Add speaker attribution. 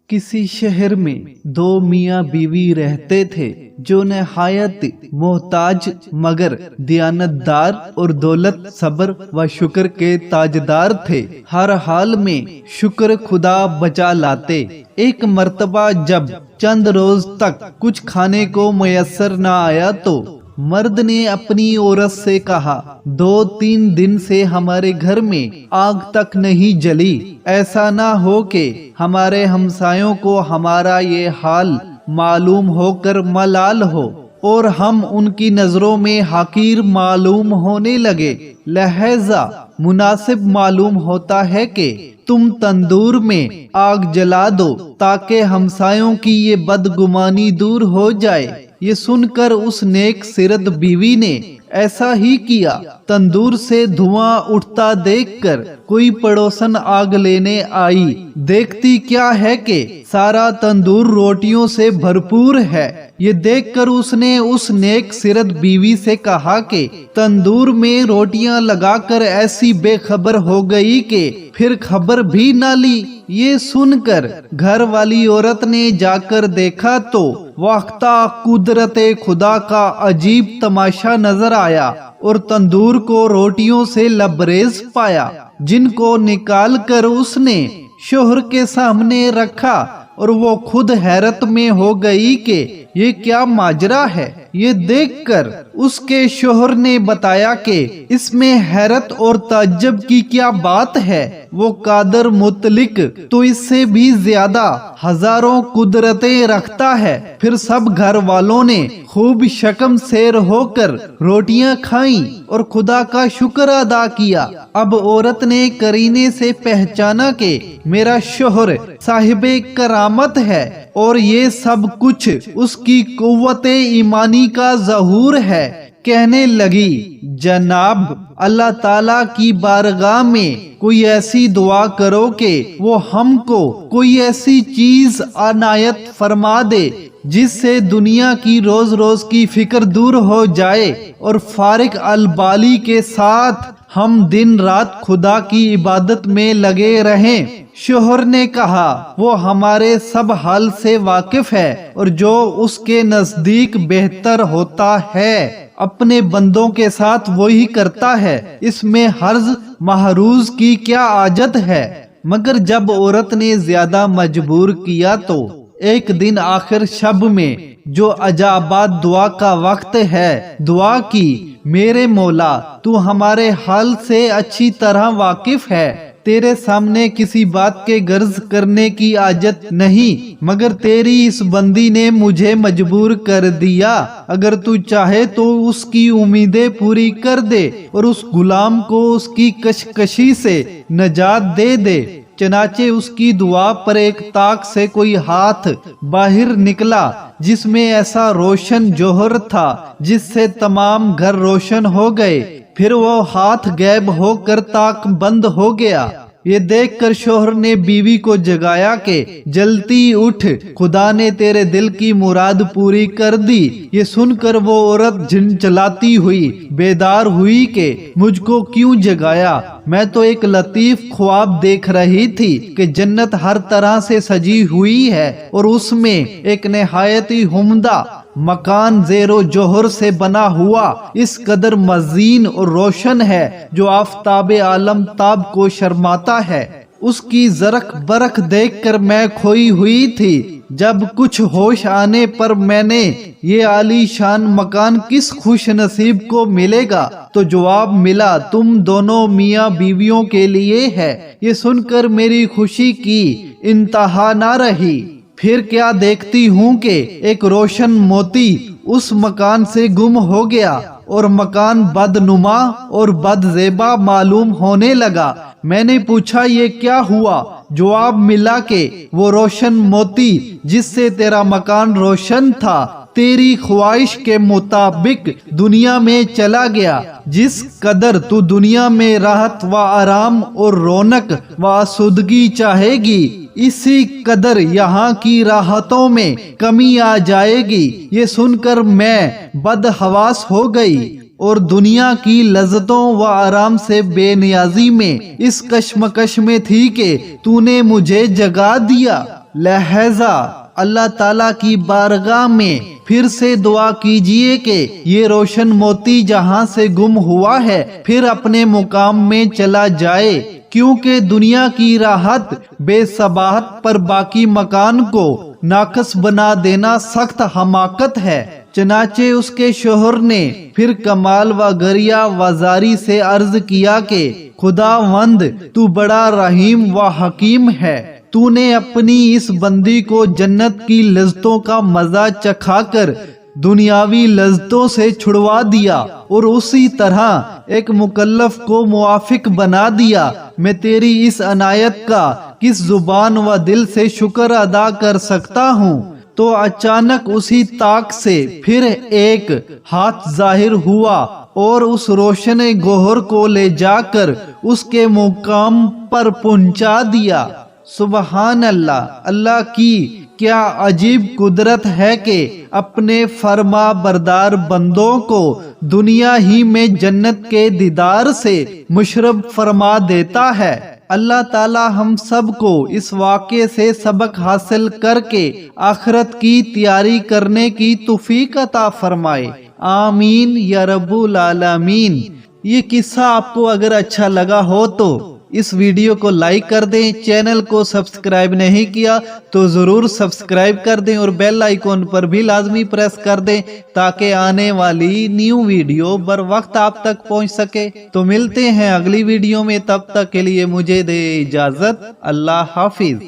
Speaker 1: किसी शहर में दो मियाँ बीवी रहते थे जो नहायत मोहताज मगर दियानतदार और दौलत सब्र व शुक्र के ताजदार थे। हर हाल में शुक्र खुदा बचा लाते। एक मर्तबा जब चंद रोज तक कुछ खाने को मयसर न आया तो मर्द ने अपनी औरत से कहा, 2-3 दिन से हमारे घर में आग तक नहीं जली। ऐसा ना हो कि हमारे हमसायों को हमारा ये हाल मालूम होकर मलाल हो और हम उनकी नजरों में हकीर मालूम होने लगे। लिहाजा मुनासिब मालूम होता है कि तुम तंदूर में आग जला दो ताकि हमसायों की ये बदगुमानी दूर हो जाए। ये सुनकर उस नेक सिरत बीवी ने ऐसा ही किया। तंदूर से धुआं उठता देखकर कोई पड़ोसन आग लेने आई। देखती क्या है कि सारा तंदूर रोटियों से भरपूर है। ये देखकर उसने उस नेक सिरत बीवी से कहा कि तंदूर में रोटियां लगाकर ऐसी बेखबर हो गई कि फिर खबर भी ना ली। ये सुनकर घर वाली औरत ने जाकर देखा तो वाख्ता कुदरते खुदा का अजीब तमाशा नजर आया और तंदूर को रोटियों से लबरेज पाया, जिनको निकाल कर उसने शोहर के सामने रखा और वो खुद हैरत में हो गई कि ये क्या माजरा है। ये देखकर उसके शोहर ने बताया कि इसमें हैरत और ताज्जुब की क्या बात है। वो कादर मुतलिक तो इससे भी ज्यादा हजारों कुदरतें रखता है। फिर सब घर वालों ने खूब शकम शेर होकर रोटियां खाई और खुदा का शुक्र अदा किया। अब औरत ने करीने से पहचाना कि मेरा शोहर साहिबे करामत है और ये सब कुछ उसकी कुव्वते ईमानी का ज़हूर है। कहने लगी, जनाब अल्लाह ताला की बारगाह में कोई ऐसी दुआ करो कि वो हमको कोई ऐसी चीज अनायत फरमा दे जिससे दुनिया की रोज रोज की फिक्र दूर हो जाए और फारिग अलबाली के साथ हम दिन रात खुदा की इबादत में लगे रहें। शोहर ने कहा, वो हमारे सब हाल से वाकिफ है और जो उसके नजदीक बेहतर होता है अपने बंदों के साथ वही करता है। इसमें हर्ज महरूज की क्या आजत है। मगर जब औरत ने ज्यादा मजबूर किया तो एक दिन आखिर शब में जो अजाबात दुआ का वक्त है, दुआ की, मेरे मौला तू हमारे हाल से अच्छी तरह वाकिफ है। तेरे सामने किसी बात के गर्ज करने की आजत नहीं, मगर तेरी इस बंदी ने मुझे मजबूर कर दिया। अगर तू चाहे तो उसकी उम्मीदें पूरी कर दे और उस गुलाम को उसकी कशकशी से नजात दे दे। चनाचे उसकी दुआ पर एक ताक से कोई हाथ बाहर निकला जिसमें ऐसा रोशन जौहर था जिससे तमाम घर रोशन हो गए। फिर वो हाथ गायब होकर ताक बंद हो गया। ये देखकर शोहर ने बीवी को जगाया कि जल्दी उठ, खुदा ने तेरे दिल की मुराद पूरी कर दी। ये सुनकर वो औरत झिंझलाती हुई बेदार हुई कि मुझको क्यों जगाया। मैं तो एक लतीफ ख्वाब देख रही थी कि जन्नत हर तरह से सजी हुई है और उसमें एक निहायत ही उम्दा मकान जेरो जोहर से बना हुआ इस कदर मजीन और रोशन है जो आफताबे आलम ताब को शर्माता है। उसकी जरक बरख देखकर मैं खोई हुई थी। जब कुछ होश आने पर मैंने ये आलीशान मकान किस खुश नसीब को मिलेगा तो जवाब मिला, तुम दोनों मियाँ बीवियों के लिए है। ये सुनकर मेरी खुशी की इंतहा ना रही। फिर क्या देखती हूँ कि एक रोशन मोती उस मकान से गुम हो गया और मकान बदनुमा और बदजेबा मालूम होने लगा। मैंने पूछा, ये क्या हुआ? जवाब मिला कि वो रोशन मोती जिससे तेरा मकान रोशन था तेरी ख्वाहिश के मुताबिक दुनिया में चला गया। जिस कदर तू दुनिया में राहत व आराम और रौनक व आसूदगी चाहेगी, इसी कदर यहाँ की राहतों में कमी आ जाएगी। ये सुनकर मैं बदहवास हो गई और दुनिया की लज्जतों व आराम से बेनियाजी में इस कश्मकश में थी कि तूने मुझे जगा दिया। لہذا اللہ تعالیٰ کی بارگاہ میں پھر سے دعا کیجئے کہ یہ روشن موتی جہاں سے گم ہوا ہے پھر اپنے مقام میں چلا جائے، کیونکہ دنیا کی راحت بے ثبات پر باقی مکان کو ناقص بنا دینا سخت حماقت ہے۔ چنانچہ اس کے شوہر نے پھر کمال و گریہ وزاری سے عرض کیا کہ خداوند تو بڑا رحیم و حکیم ہے، تو نے اپنی اس بندی کو جنت کی لذتوں کا مزہ چکھا کر دنیاوی لذتوں سے چھڑوا دیا اور اسی طرح ایک مکلف کو موافق بنا دیا۔ میں تیری اس عنایت کا کس زبان و دل سے شکر ادا کر سکتا ہوں؟ تو اچانک اسی طاق سے پھر ایک ہاتھ ظاہر ہوا اور اس روشن گوہر کو لے جا کر اس کے مقام پر پہنچا دیا۔ سبحان اللہ! اللہ کی کیا عجیب قدرت ہے کہ اپنے فرما بردار بندوں کو دنیا ہی میں جنت کے دیدار سے مشرب فرما دیتا ہے۔ اللہ تعالی ہم سب کو اس واقعے سے سبق حاصل کر کے آخرت کی تیاری کرنے کی توفیق عطا فرمائے، آمین یا رب العالمین۔ یہ قصہ آپ کو اگر اچھا لگا ہو تو اس ویڈیو کو لائک کر دیں، چینل کو سبسکرائب نہیں کیا تو ضرور سبسکرائب کر دیں اور بیل آئیکن پر بھی لازمی پریس کر دیں تاکہ آنے والی نیو ویڈیو بر وقت آپ تک پہنچ سکے۔ تو ملتے ہیں اگلی ویڈیو میں، تب تک کے لیے مجھے دے اجازت، اللہ حافظ۔